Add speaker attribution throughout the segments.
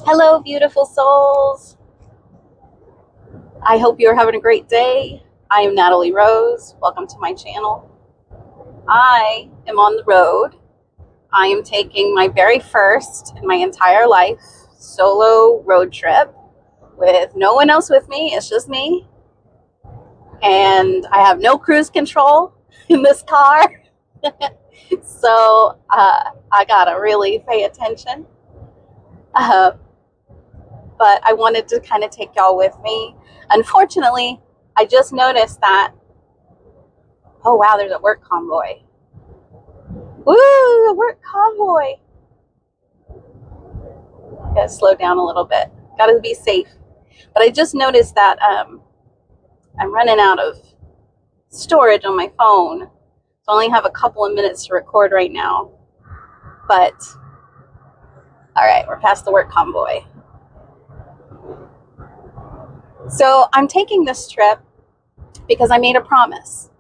Speaker 1: Hello, beautiful souls. I hope you're having a great day. I am Natalie Rose. Welcome to my channel. I am on the road. I am taking my very first in my entire life solo road trip with no one else with me. It's just me. And I have no cruise control in this car. So I gotta really pay attention. But I wanted to kind of take y'all with me. Unfortunately, I just noticed that, oh wow, there's a work convoy. Woo, a work convoy. Gotta slow down a little bit. Gotta be safe. But I just noticed that I'm running out of storage on my phone. So I only have a couple of minutes to record right now. But, all right, we're past the work convoy. So I'm taking this trip because I made a promise.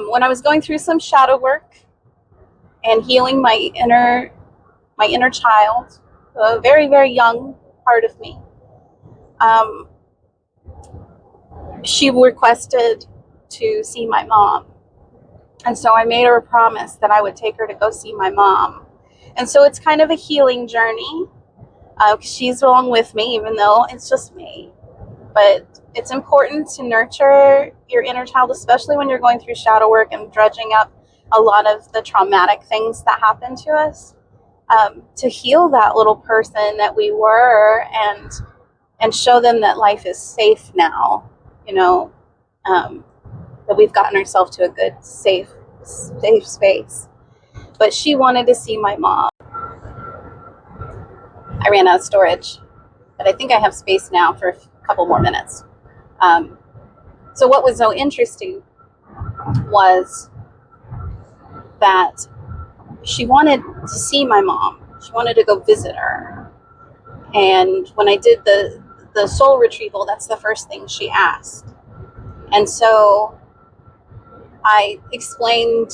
Speaker 1: When I was going through some shadow work and healing my inner child, a very, very young part of me, she requested to see my mom. And so I made her a promise that I would take her to go see my mom. And so it's kind of a healing journey. She's along with me, even though it's just me. But it's important to nurture your inner child, especially when you're going through shadow work and dredging up a lot of the traumatic things that happen to us, to heal that little person that we were and show them that life is safe now, that we've gotten ourselves to a good, safe space. But she wanted to see my mom. I ran out of storage, but I think I have space now for a couple more minutes. So what was so interesting was that she wanted to see my mom. She wanted to go visit her. And when I did the soul retrieval, that's the first thing she asked. And so I explained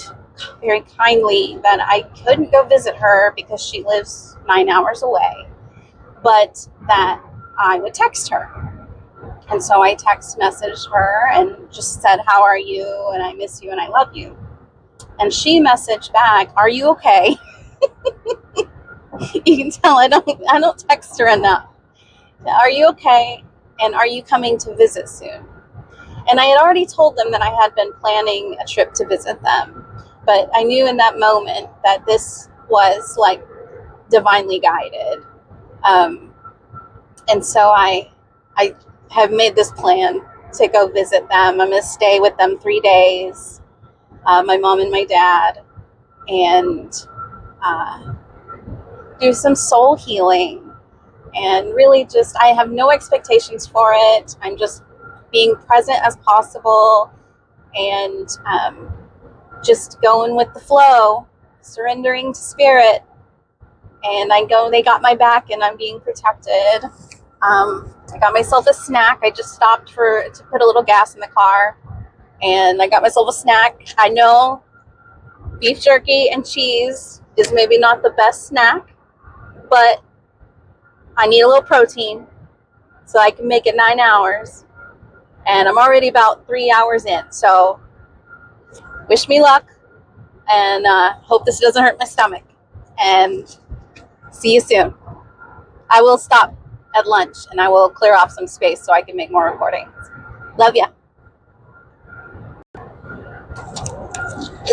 Speaker 1: very kindly that I couldn't go visit her because she lives 9 hours away, but that I would text her. And so I text messaged her and just said, "How are you? And I miss you and I love you." And she messaged back, "Are you okay?" You can tell I don't text her enough. "Are you okay? And are you coming to visit soon?" And I had already told them that I had been planning a trip to visit them. But I knew in that moment that this was like divinely guided. And so I have made this plan to go visit them. I'm going to stay with them 3 days, my mom and my dad, and do some soul healing. And really just, I have no expectations for it. I'm just being present as possible and just going with the flow, surrendering to spirit. And they got my back and I'm being protected. I got myself a snack. I just stopped to put a little gas in the car, and I got myself a snack. I know beef jerky and cheese is maybe not the best snack, but I need a little protein so I can make it 9 hours. And I'm already about 3 hours in. So wish me luck, and hope this doesn't hurt my stomach. And see you soon. I will stop at lunch and I will clear off some space so I can make more recordings. Love ya.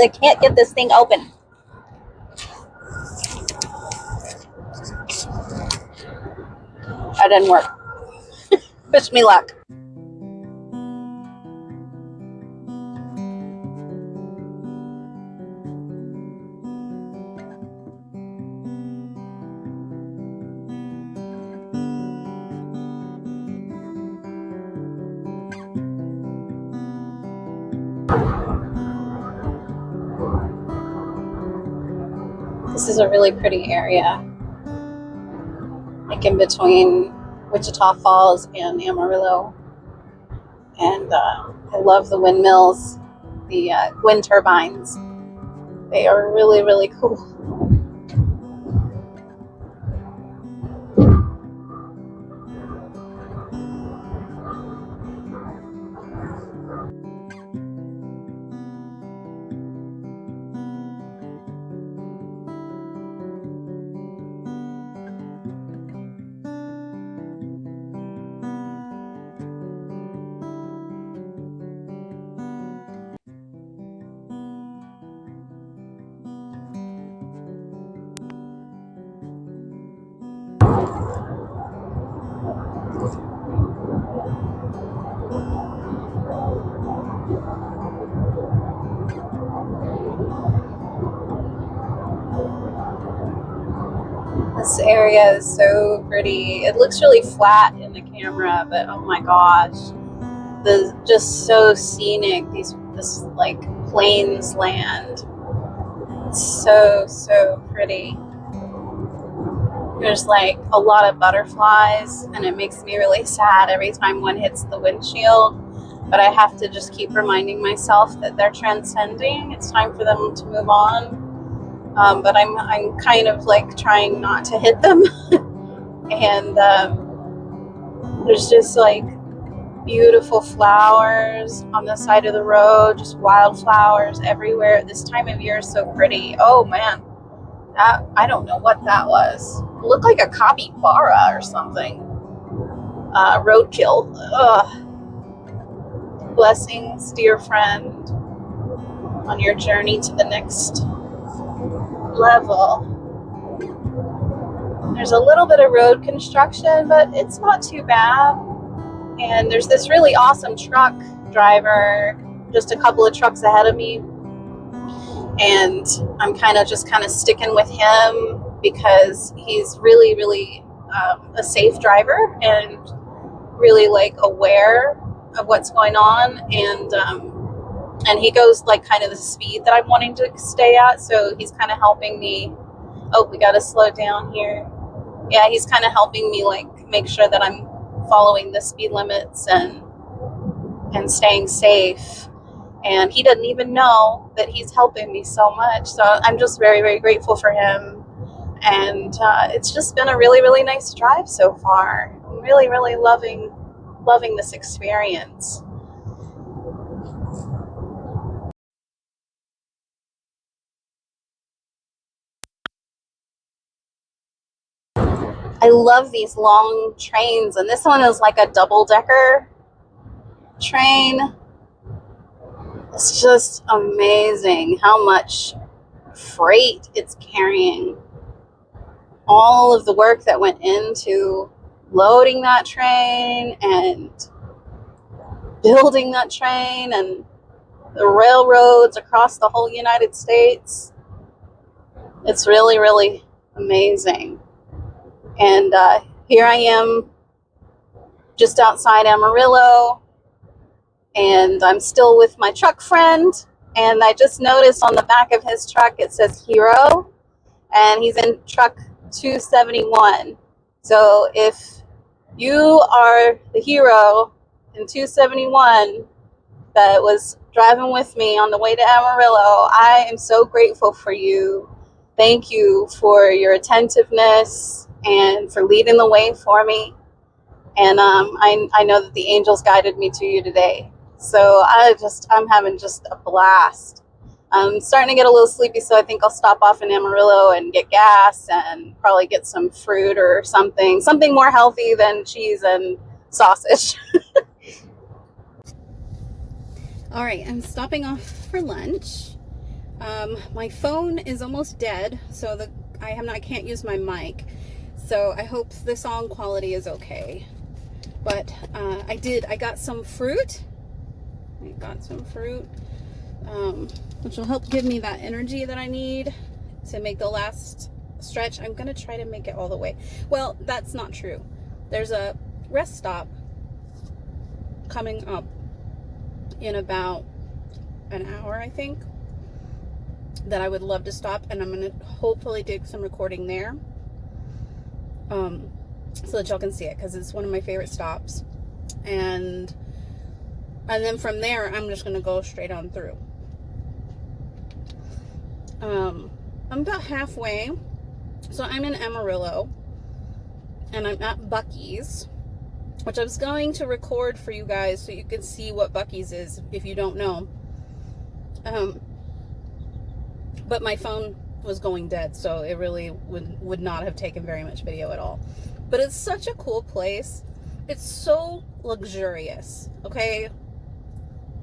Speaker 1: I can't get this thing open. That didn't work. Wish me luck. This is a really pretty area, like in between Wichita Falls and Amarillo. And I love the windmills, the wind turbines. They are really, really cool. This area is so pretty. It looks really flat in the camera, but oh my gosh, just so scenic. This like plains land. It's so pretty. There's like a lot of butterflies, and it makes me really sad every time one hits the windshield. But I have to just keep reminding myself that they're transcending. It's time for them to move on. But I'm kind of like trying not to hit them. And there's just like beautiful flowers on the side of the road, just wildflowers everywhere. This time of year is so pretty. Oh man, I don't know what that was. It looked like a capybara or something. Roadkill. Ugh. Blessings, dear friend, on your journey to the next level. There's a little bit of road construction, but it's not too bad. And there's this really awesome truck driver just a couple of trucks ahead of me. And I'm kind of sticking with him because he's really a safe driver and really like aware of what's going on. And he goes like kind of the speed that I'm wanting to stay at. So he's kind of helping me. Oh, we got to slow down here. Yeah, he's kind of helping me like make sure that I'm following the speed limits and staying safe. And he doesn't even know that he's helping me so much. So I'm just very grateful for him. And it's just been a really nice drive so far. I'm really loving this experience. I love these long trains, and this one is like a double-decker train. It's just amazing how much freight it's carrying. All of the work that went into loading that train and building that train and the railroads across the whole United States. It's really amazing. And here I am just outside Amarillo, and I'm still with my truck friend, and I just noticed on the back of his truck it says Hero, and he's in truck 271. So if you are the hero in 271 that was driving with me on the way to Amarillo, I am so grateful for you. Thank you for your attentiveness and for leading the way for me. And I know that the angels guided me to you today. So I'm having just a blast. I'm starting to get a little sleepy, so I think I'll stop off in Amarillo and get gas and probably get some fruit or something more healthy than cheese and sausage. All right, I'm stopping off for lunch. My phone is almost dead, so I can't use my mic. So I hope the sound quality is okay. But I got some fruit. Which will help give me that energy that I need to make the last stretch. I'm gonna try to make it all the way. Well, that's not true. There's a rest stop coming up in about an hour, I think, that I would love to stop, and I'm gonna hopefully do some recording there, so that y'all can see it, because it's one of my favorite stops. And then from there, I'm just gonna go straight on through. I'm about halfway, so I'm in Amarillo, and I'm at Buc-ee's, which I was going to record for you guys so you can see what Buc-ee's is if you don't know. But my phone was going dead, so it really would not have taken very much video at all. But it's such a cool place. It's so luxurious, okay?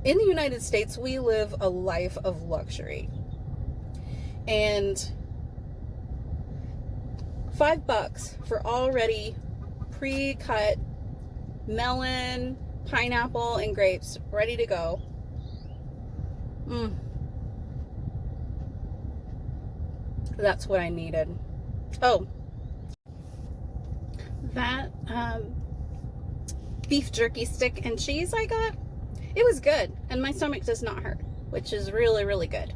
Speaker 1: In the United States, we live a life of luxury. And
Speaker 2: $5 for already pre-cut melon, pineapple, and grapes ready to go. That's what I needed. Oh, that beef jerky stick and cheese I got, it was good, and my stomach does not hurt, which is really, really good.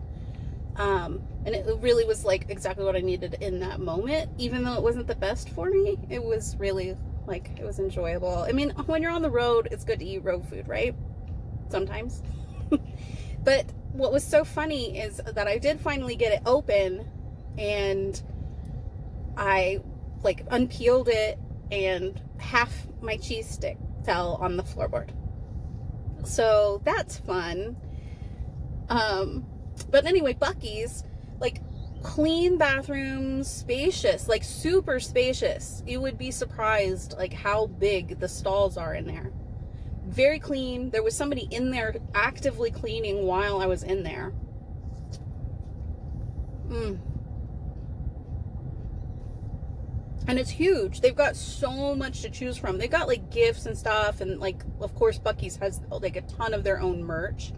Speaker 2: And it really was like exactly what I needed in that moment. Even though it wasn't the best for me, it was really like, it was enjoyable. I mean, when you're on the road, it's good to eat road food, right? Sometimes. But what was so funny is that I did finally get it open, and I like unpeeled it, and half my cheese stick fell on the floorboard. So that's fun. But anyway, Buc-ee's, like, clean bathrooms, spacious, like super spacious. You would be surprised like how big the stalls are in there. Very clean. There was somebody in there actively cleaning while I was in there. And it's huge. They've got so much to choose from. They've got like gifts and stuff, and like, of course, Buc-ee's has like a ton of their own merch,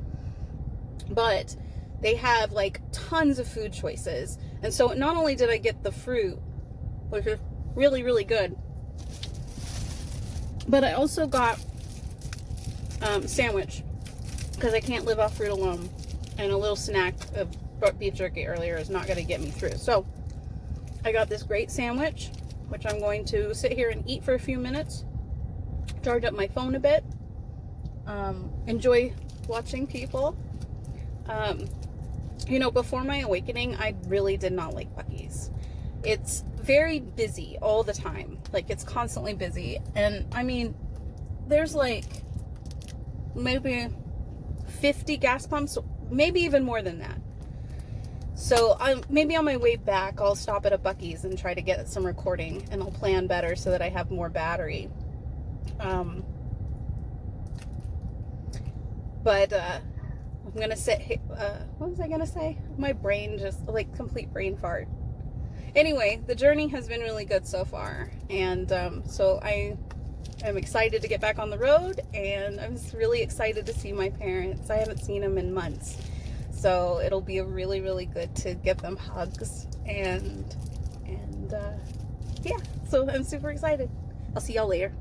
Speaker 2: but they have like tons of food choices. And so not only did I get the fruit, which is really, really good, but I also got sandwich, because I can't live off fruit alone, and a little snack of beef jerky earlier is not going to get me through. So I got this great sandwich, which I'm going to sit here and eat for a few minutes, charge up my phone a bit, enjoy watching people. You know, before my awakening, I really did not like Buc-ee's. It's very busy all the time. Like, it's constantly busy. And I mean, there's like maybe 50 gas pumps, maybe even more than that. So maybe on my way back, I'll stop at a Buc-ee's and try to get some recording, and I'll plan better so that I have more battery. But I'm gonna say, what was I gonna say? My brain just, like, complete brain fart. Anyway, the journey has been really good so far, and so I am excited to get back on the road, and I'm just really excited to see my parents. I haven't seen them in months, so it'll be really, really good to give them hugs, and yeah, so I'm super excited. I'll see y'all later.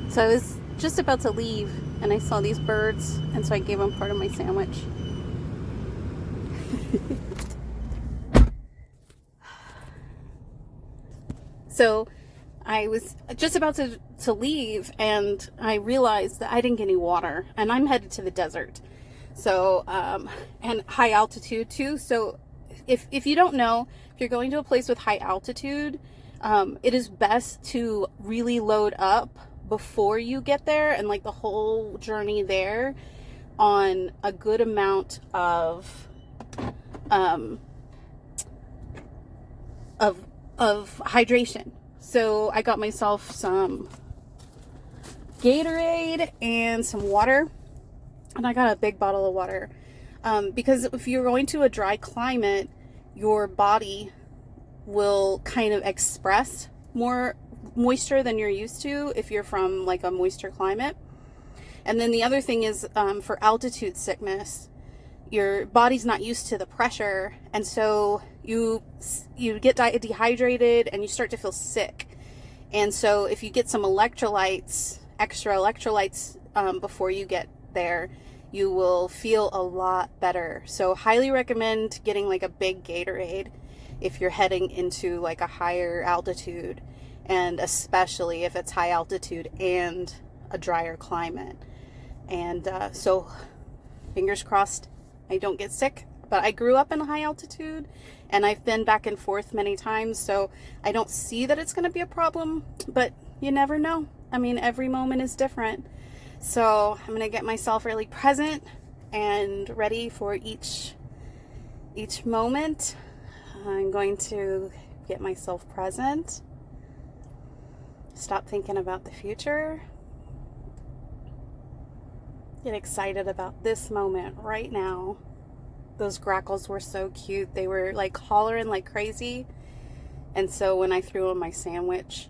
Speaker 2: So I was just about to leave, and I saw these birds, and so I gave them part of my sandwich. So I was just about to leave, and I realized that I didn't get any water, and I'm headed to the desert. So, and high altitude too. So if you don't know, if you're going to a place with high altitude, it is best to really load up before you get there, and like the whole journey there, on a good amount of hydration. So I got myself some Gatorade and some water, and I got a big bottle of water, because if you're going to a dry climate, your body will kind of express more moisture than you're used to if you're from like a moisture climate. And then the other thing is, for altitude sickness, your body's not used to the pressure, and so you get dehydrated, and you start to feel sick. And so if you get some electrolytes, extra electrolytes, before you get there, you will feel a lot better. So highly recommend getting like a big Gatorade if you're heading into like a higher altitude, and especially if it's high altitude and a drier climate. And so fingers crossed I don't get sick. But I grew up in a high altitude, and I've been back and forth many times, so I don't see that it's going to be a problem, but you never know. I mean, every moment is different. So I'm going to get myself really present and ready for each moment. I'm going to get myself present, stop thinking about the future, get excited about this moment right now. those grackles were so cute. They were like hollering like crazy. And so when I threw them my sandwich,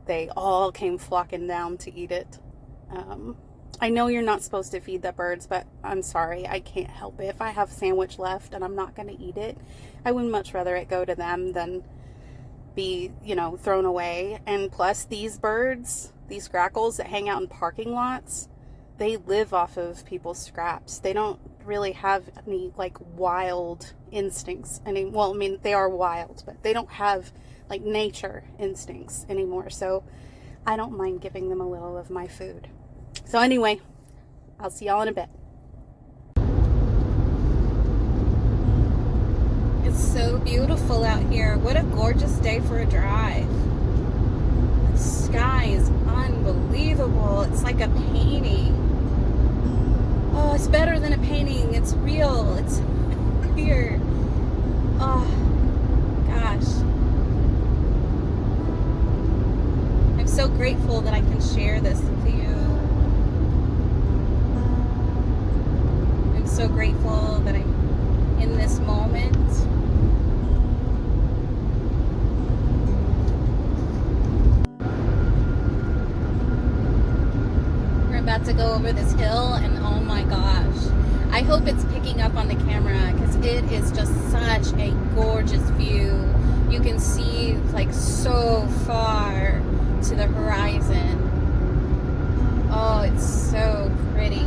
Speaker 2: they all came flocking down to eat it. I know you're not supposed to feed the birds, but I'm sorry, I can't help it. If I have sandwich left and I'm not going to eat it, I would much rather it go to them than be, thrown away. And plus, these birds, these grackles that hang out in parking lots, they live off of people's scraps. They don't really have any like wild instincts. Well, I mean, they are wild, but they don't have like nature instincts anymore. So I don't mind giving them a little of my food. So anyway, I'll see y'all in a bit. It's so beautiful out here. What a gorgeous day for a drive. The sky is unbelievable. It's like a painting. Oh, it's better than a painting. It's real. It's here. Oh, gosh. I'm so grateful that I can share this with you. I'm so grateful that I'm in this moment. We're about to go over this hill, and oh my gosh, I hope it's picking up on the camera because it is just such a gorgeous view. You can see like so far to the horizon. Oh, it's so pretty.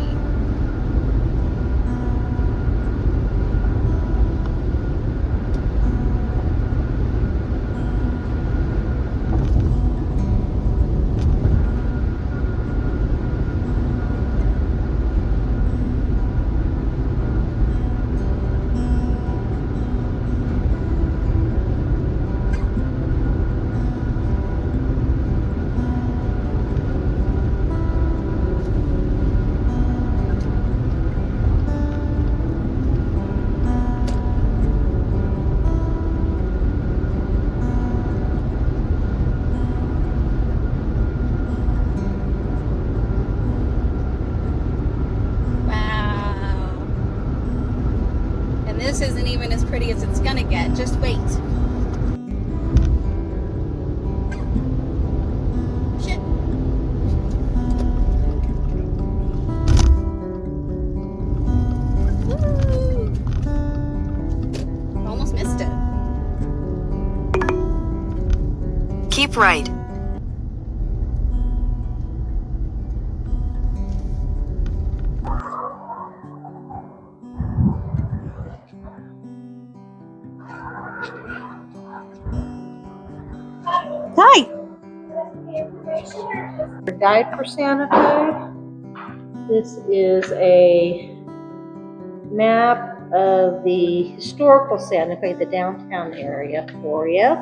Speaker 2: This isn't even as pretty as it's gonna get. Just wait. Shit. Woo! Almost missed it.
Speaker 3: Keep right.
Speaker 2: Hi.
Speaker 4: Guide for Santa Fe. This is a map of the historical Santa Fe, the downtown area for you.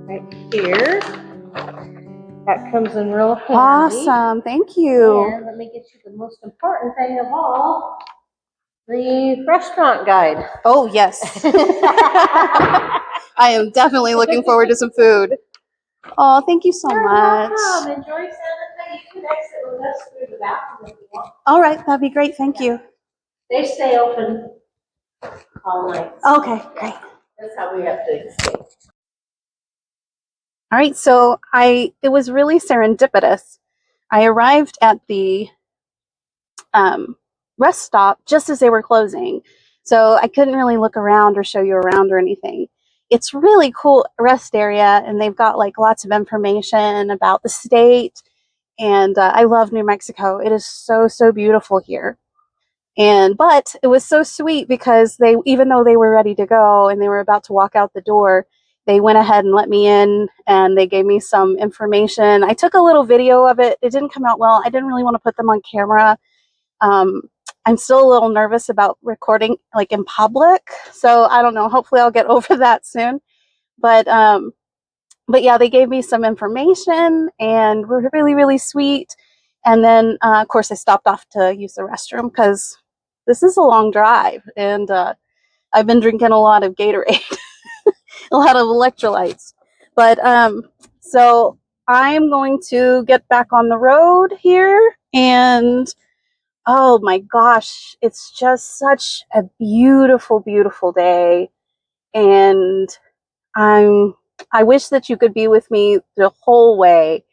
Speaker 4: Right here. That comes in real handy.
Speaker 2: Awesome. Thank you.
Speaker 4: And let me get you the most important thing of all, the restaurant guide.
Speaker 2: Oh, yes. I am definitely looking forward to some food. Oh, thank you so much.
Speaker 4: Welcome. Enjoy Santa Fe. You can exit with us through the bathroom if you want.
Speaker 2: All right, that'd be great. Thank you.
Speaker 4: They stay open all night.
Speaker 2: Okay, great.
Speaker 4: That's how we have to escape.
Speaker 2: All right, so it was really serendipitous. I arrived at the rest stop just as they were closing, so I couldn't really look around or show you around or anything. It's really cool rest area, and they've got like lots of information about the state, and I love New Mexico. It is so beautiful here. But it was so sweet because even though they were ready to go and they were about to walk out the door, they went ahead and let me in, and they gave me some information. I took a little video of it. It didn't come out well. I didn't really want to put them on camera. I'm still a little nervous about recording like in public, so I don't know. Hopefully I'll get over that soon. But yeah, they gave me some information and were really sweet. And then of course I stopped off to use the restroom because this is a long drive, and I've been drinking a lot of Gatorade, a lot of electrolytes. But so I'm going to get back on the road here, and
Speaker 1: oh my gosh, it's just such a beautiful, beautiful day. And I wish that you could be with me the whole way,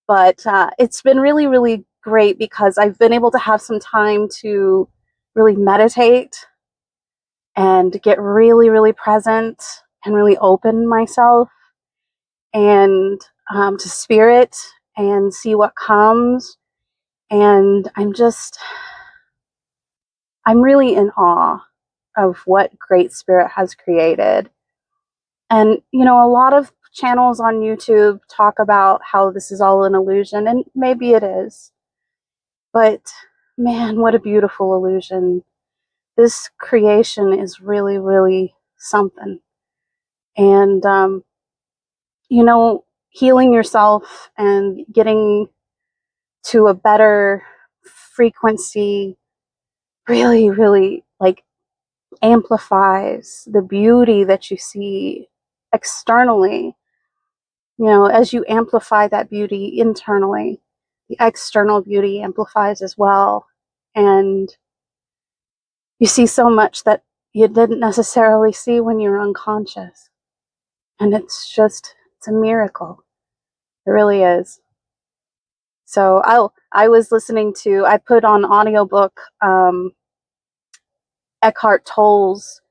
Speaker 1: but it's been really, really great because I've been able to have some time to really meditate and get really, really present and really open myself and to spirit and see what comes. And I'm really in awe of what Great Spirit has created. And, you know, a lot of channels on YouTube talk about how this is all an illusion, and maybe it is. But man, what a beautiful illusion. This creation is really, really something. And, you know, healing yourself and getting to a better frequency really, really like amplifies the beauty that you see externally. You know, as you amplify that beauty internally, the external beauty amplifies as well. And you see so much that you didn't necessarily see when you were unconscious. And it's a miracle. It really is. So I put on audiobook Eckhart Tolle's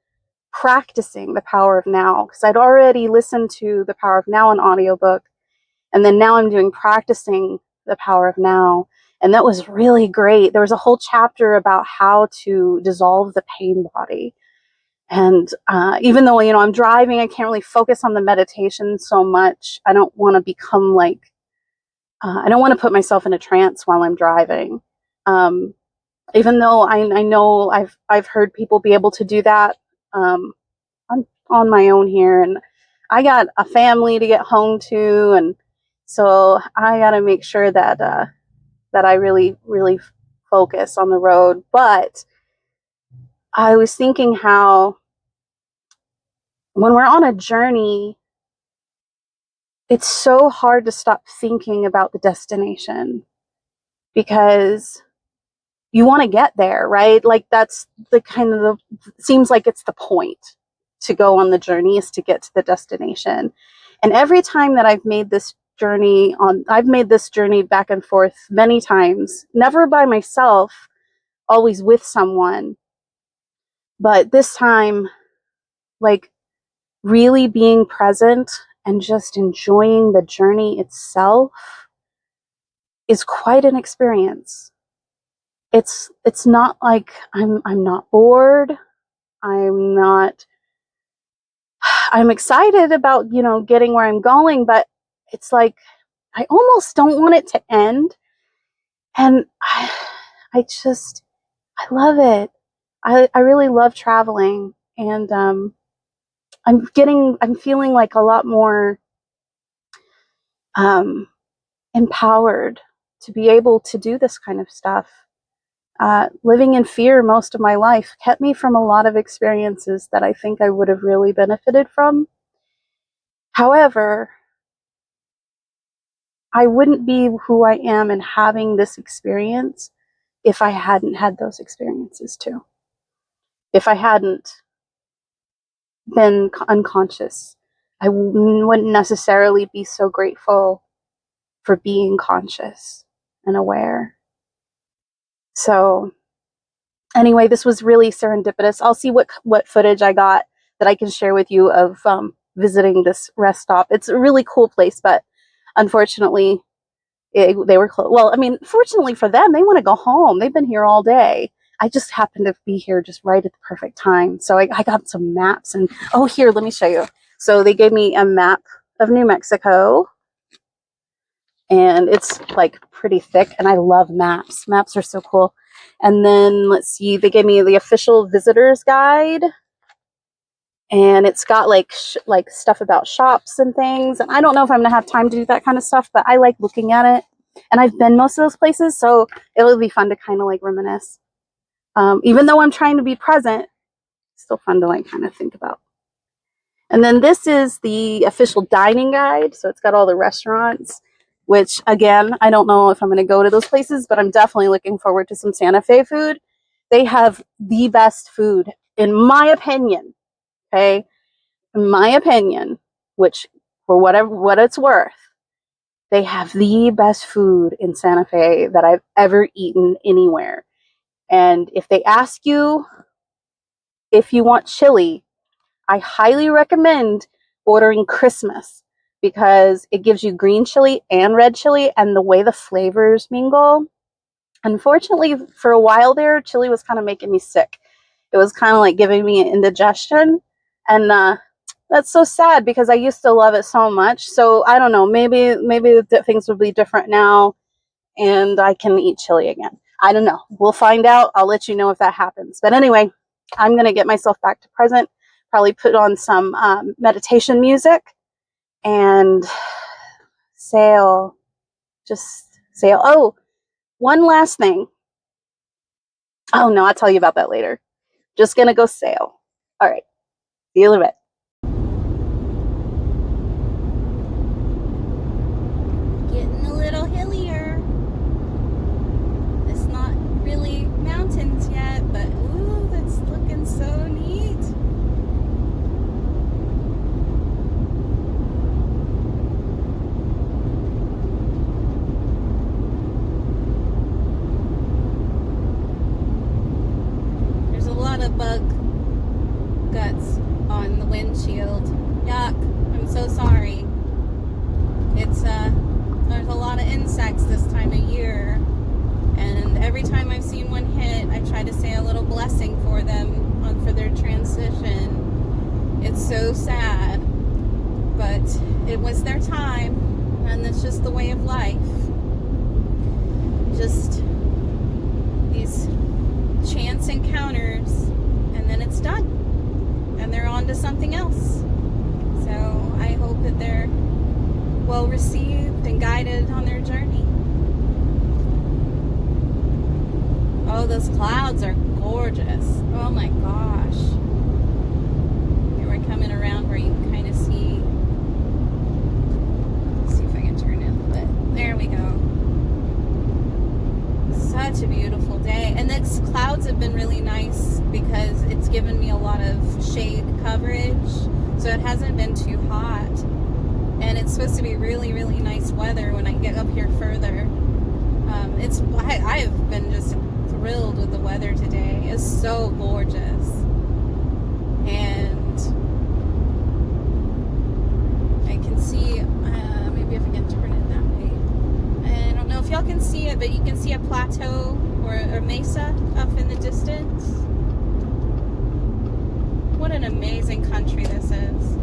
Speaker 1: Practicing the Power of Now, because I'd already listened to The Power of Now on audiobook, and then now I'm doing Practicing the Power of Now, and that was really great. There was a whole chapter about how to dissolve the pain body. And even though, you know, I'm driving, I can't really focus on the meditation so much. I don't want to become like, I don't want to put myself in a trance while I'm driving. Um, Even though I know I've heard people be able to do that. I'm on my own here, and I got a family to get home to, and so I got to make sure that that I really, really focus on the road. But I was thinking how when we're on a journey, it's so hard to stop thinking about the destination because you want to get there, right? Like that's the kind of seems like it's the point to go on the journey is to get to the destination. And every time that I've made this journey back and forth many times, never by myself, always with someone. But this time, like really being present and just enjoying the journey itself is quite an experience. It's not like I'm not bored. I'm not I'm excited about, you know, getting where I'm going, but it's like I almost don't want it to end. And I just I love it. I really love traveling, and I'm feeling like a lot more um empowered to be able to do this kind of stuff. Living in fear most of my life kept me from a lot of experiences that I think I would have really benefited from. However, I wouldn't be who I am and having this experience if I hadn't had those experiences too. If I hadn't been unconscious, I wouldn't necessarily be so grateful for being conscious and aware. So anyway, this was really serendipitous. I'll see what footage I got that I can share with you of visiting this rest stop. It's a really cool place, but unfortunately, they were closed. Well, I mean, fortunately for them, they want to go home. They've been here all day. I just happened to be here just right at the perfect time. So I got some maps, and oh, here, let me show you. So they gave me a map of New Mexico, and it's like pretty thick, and I love maps. Maps are so cool. And then let's see, they gave me the official visitor's guide, and it's got like stuff about shops and things. And I don't know if I'm gonna have time to do that kind of stuff, but I like looking at it. And I've been most of those places, so it would be fun to kind of like reminisce. Even though I'm trying to be present, it's still fun to like kind of think about. And then this is the official dining guide, so it's got all the restaurants.
Speaker 2: which again, I don't know if I'm going to go to those places, but I'm definitely looking forward to some Santa Fe food. They have the best food, in my opinion. Okay. In my opinion, which for what it's worth, they have the best food in Santa Fe that I've ever eaten anywhere. And if they ask you if you want chili, I highly recommend ordering Christmas because it gives you green chili and red chili, and the way the flavors mingle. Unfortunately, for a while there, chili was kind of making me sick. It was kind of like giving me indigestion, and that's so sad because I used to love it so much. So I don't know, maybe things will be different now, and I can eat chili again. I don't know. We'll find out. I'll let you know if that happens. But anyway, I'm going to get myself back to present, probably put on some meditation music and sail, just sail. Oh, one last thing. Oh, no, I'll tell you about that later. Just going to go sail. All right. See you in a bit.
Speaker 5: Getting a little hillier. It's not really mountains yet, but ooh, that's looking so neat. There's a lot of bug guts on the windshield. Yuck. I'm so sorry. It's there's a lot of insects this time of year, and every time I've seen one hit, I try to say a little blessing for them for their transition. It's so sad, but it was their time, and it's just the way of life. Just these chance encounters, and then it's done, and they're on to something else. So I hope that they're well received and guided on their journey. Oh, those clouds are gorgeous. Oh my gosh. Here we're coming around where you can kind of see. Let's see if I can turn it a little bit. There we go. Such a beautiful day. And these clouds have been really nice because it's given me a lot of shade coverage. So it hasn't been too hot. And it's supposed to be really, really nice weather when I get up here further. I've been just thrilled with the weather today. It's so gorgeous. And I can see, maybe if I can turn it that way. I don't know if y'all can see it, but you can see a plateau or a mesa up in the distance. What an amazing country this is.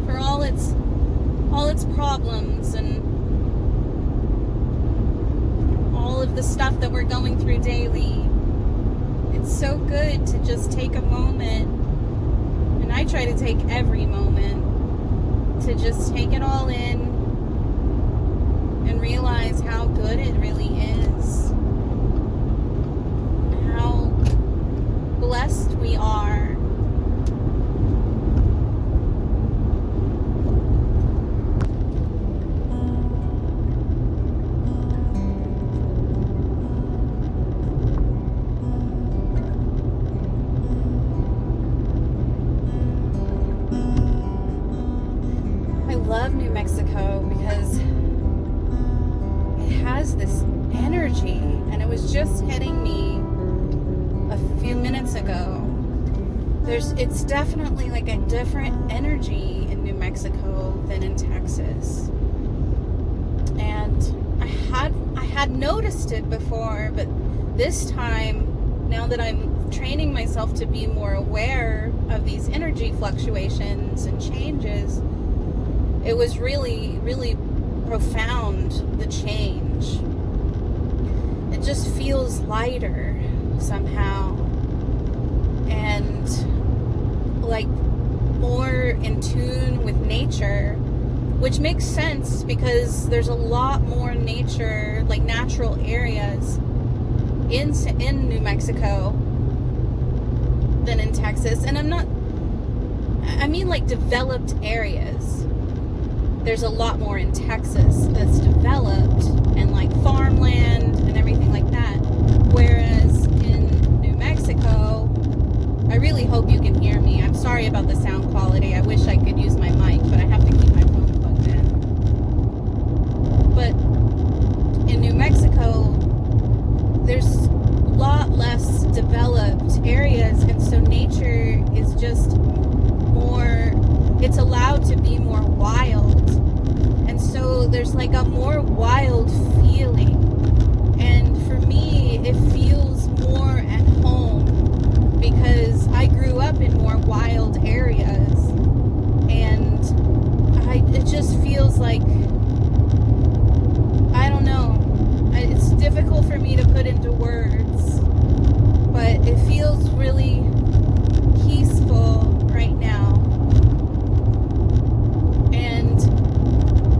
Speaker 5: For all its problems and all of the stuff that we're going through daily, it's so good to just take a moment, and I try to take every moment to just take it all in and realize how good it really is, how blessed we are. Love New Mexico because it has this energy, and it was just hitting me a few minutes ago. It's definitely like a different energy in New Mexico than in Texas, and I had noticed it before, but this time, now that I'm training myself to be more aware of these energy fluctuations and changes, it was really, really profound, the change. It just feels lighter somehow, and like more in tune with nature, which makes sense because there's a lot more nature, like natural areas in New Mexico than in Texas. And I mean like developed areas. there's a lot more in Texas that's developed and like farmland and everything like that. Whereas in New Mexico, I really hope you can hear me. I'm sorry about the sound quality. I wish I could use my mic, but I have to keep my phone plugged in. But in New Mexico, there's a lot less developed areas, and so nature is just more, it's allowed to be more wild. And so there's like a more wild feeling. And for me, it feels more at home because I grew up in more wild areas. And it just feels like, I don't know. It's difficult for me to put into words, but it feels really peaceful right now. And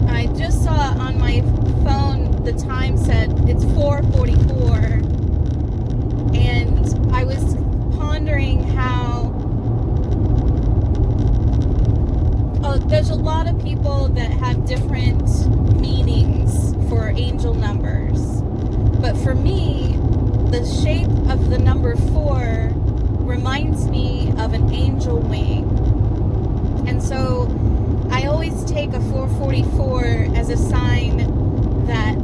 Speaker 5: I just saw on my phone the time said it's 4:44, and I was pondering how there's a lot of people that have different meanings for angel numbers, but for me, the shape of the number 4 reminds me of an angel wing. And so I always take a 444 as a sign that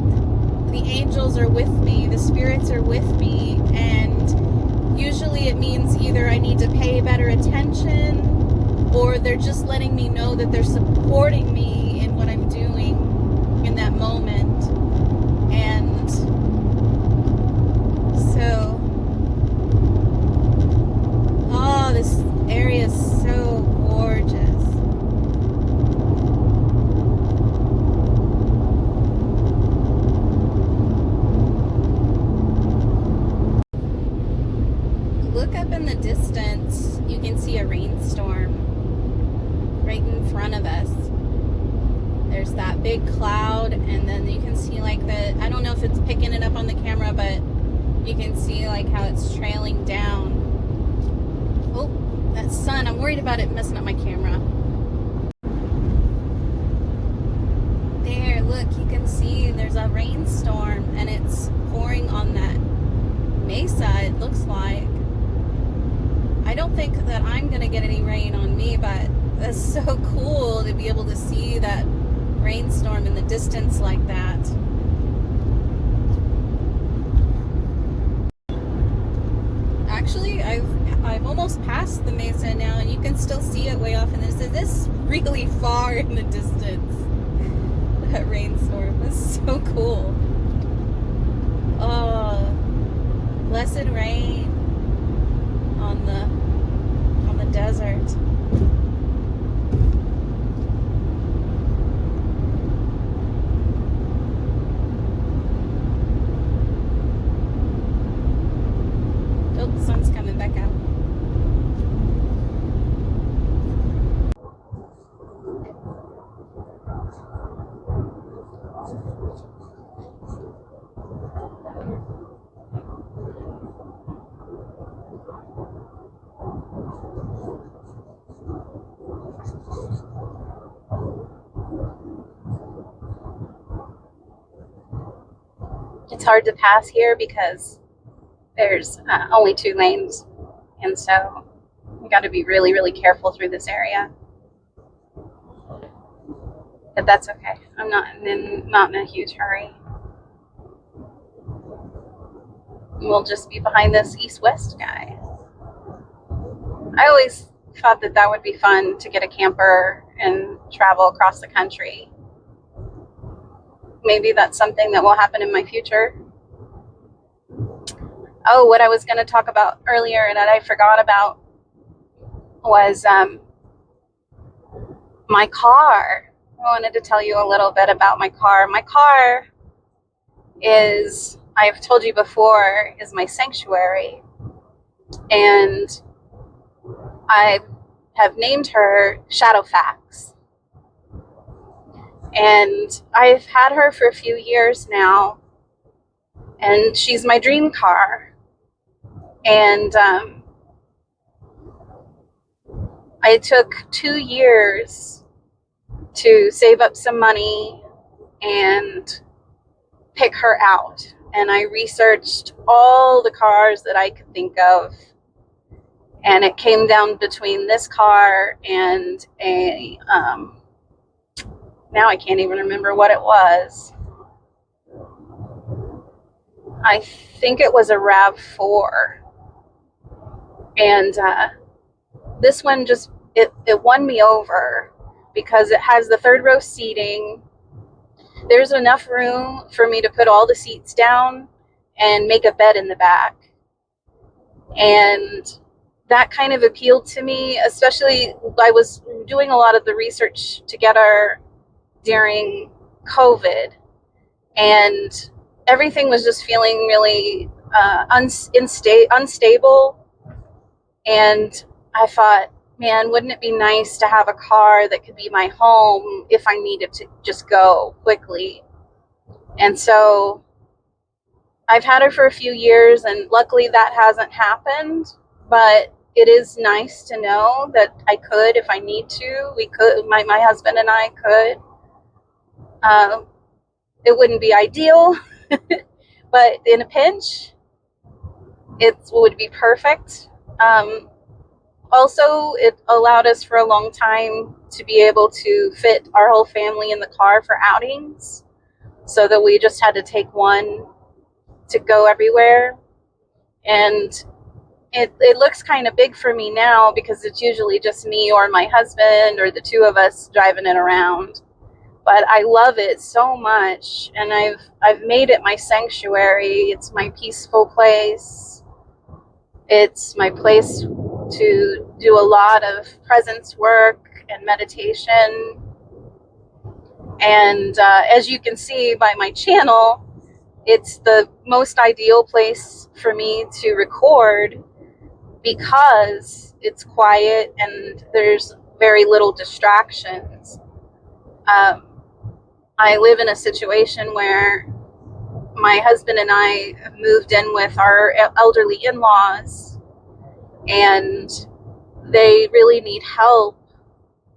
Speaker 5: the angels are with me, the spirits are with me, and usually it means either I need to pay better attention or they're just letting me know that they're supporting me in what I'm doing in that moment. And so, oh, this area is so gorgeous. Look up in the distance, you can see a rainstorm right in front of us. There's that big cloud, and then you can see like I don't know if it's picking it up on the camera, but you can see like how it's trailing down. Oh, that sun, I'm worried about it messing up my camera. There, look, you can see there's a rainstorm and it's pouring on that mesa, it looks like. I don't think that I'm gonna get any rain on me, but that's so cool to be able to see that rainstorm in the distance like that. Actually, I've almost passed the mesa now, and you can still see it way off in this. This is really far in the distance. That rainstorm is so cool. Oh, blessed rain on the desert. Oh, the sun's coming back out.
Speaker 1: It's hard to pass here because there's only 2 lanes, and so you got to be really, really careful through this area. But that's okay. I'm not in a huge hurry. We'll just be behind this east-west guy. I always thought that would be fun to get a camper and travel across the country. Maybe that's something that will happen in my future. Oh, what I was going to talk about earlier and that I forgot about was my car. I wanted to tell you a little bit about my car. My car is, I've told you before, is my sanctuary. And I have named her Shadowfax. And I've had her for a few years now. And she's my dream car. And I took 2 years to save up some money and pick her out. And I researched all the cars that I could think of, and it came down between this car and a now I can't even remember what it was. I think it was a RAV4. And this one just, it won me over because it has the third row seating. There's enough room for me to put all the seats down and make a bed in the back. And that kind of appealed to me, especially I was doing a lot of the research together during COVID, and everything was just feeling really unstable. And I thought, man, wouldn't it be nice to have a car that could be my home if I needed to just go quickly? And so I've had her for a few years, and luckily that hasn't happened, but it is nice to know that I could, if I need to, we could, my husband and I could. It wouldn't be ideal, but in a pinch, it would be perfect. Also, it allowed us for a long time to be able to fit our whole family in the car for outings, so that we just had to take one to go everywhere. And it looks kind of big for me now because it's usually just me or my husband or the two of us driving it around. But I love it so much, and I've made it my sanctuary. It's my peaceful place. It's my place to do a lot of presence work and meditation. And as you can see by my channel, it's the most ideal place for me to record because it's quiet and there's very little distractions. I live in a situation where my husband and I moved in with our elderly in-laws, and they really need help.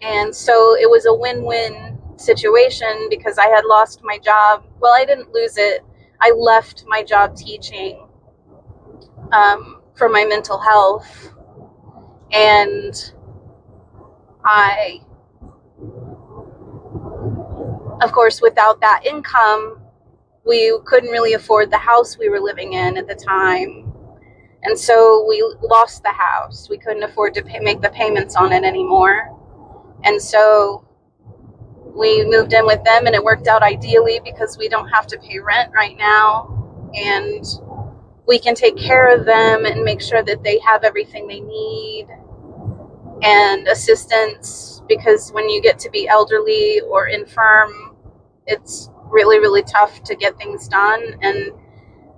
Speaker 1: And so it was a win-win situation because I had lost my job. Well, I didn't lose it. I left my job teaching for my mental health. And of course, without that income, we couldn't really afford the house we were living in at the time. And so we lost the house. We couldn't afford to make the payments on it anymore. And so we moved in with them, and it worked out ideally because we don't have to pay rent right now. And we can take care of them and make sure that they have everything they need and assistance, because when you get to be elderly or infirm, it's really, really tough to get things done. And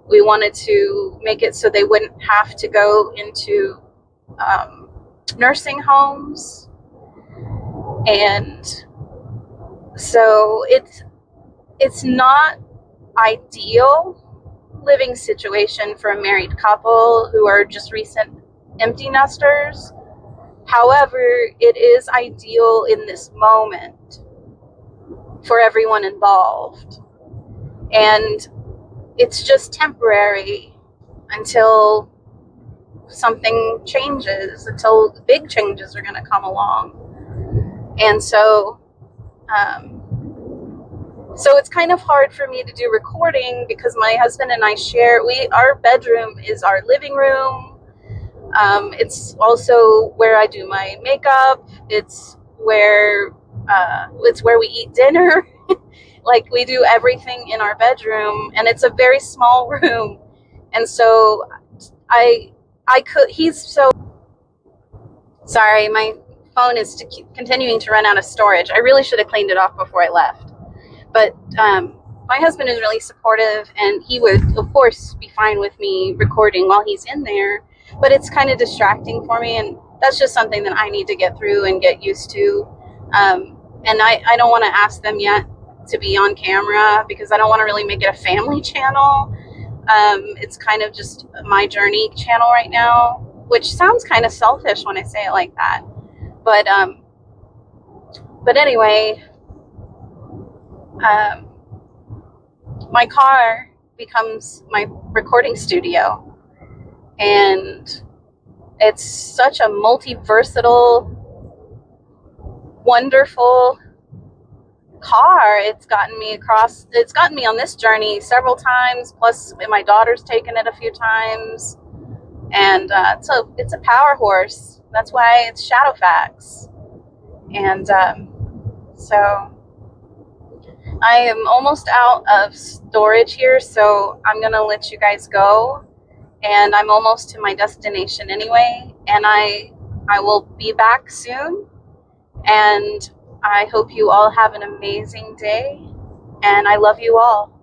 Speaker 1: we wanted to make it so they wouldn't have to go into nursing homes. And so it's not ideal living situation for a married couple who are just recent empty nesters. However, it is ideal in this moment for everyone involved. And it's just temporary until something changes, until big changes are going to come along. And so it's kind of hard for me to do recording because my husband and I share, our bedroom is our living room. It's also where I do my makeup. It's where we eat dinner. Like, we do everything in our bedroom, and it's a very small room. And so he's so sorry, my phone is continuing to run out of storage. I really should have cleaned it off before I left. But my husband is really supportive, and he would, of course, be fine with me recording while he's in there. But it's kind of distracting for me, and that's just something that I need to get through and get used to. And I don't want to ask them yet to be on camera because I don't want to really make it a family channel. It's kind of just my journey channel right now, which sounds kind of selfish when I say it like that. But anyway, um, my car becomes my recording studio, and it's such a multi-versatile, wonderful car. It's gotten me on this journey several times, plus my daughter's taken it a few times, and it's a power horse. That's why it's Shadowfax. And so I am almost out of storage here, so I'm gonna let you guys go, and I'm almost to my destination anyway, and I will be back soon, and I hope you all have an amazing day, and I love you all.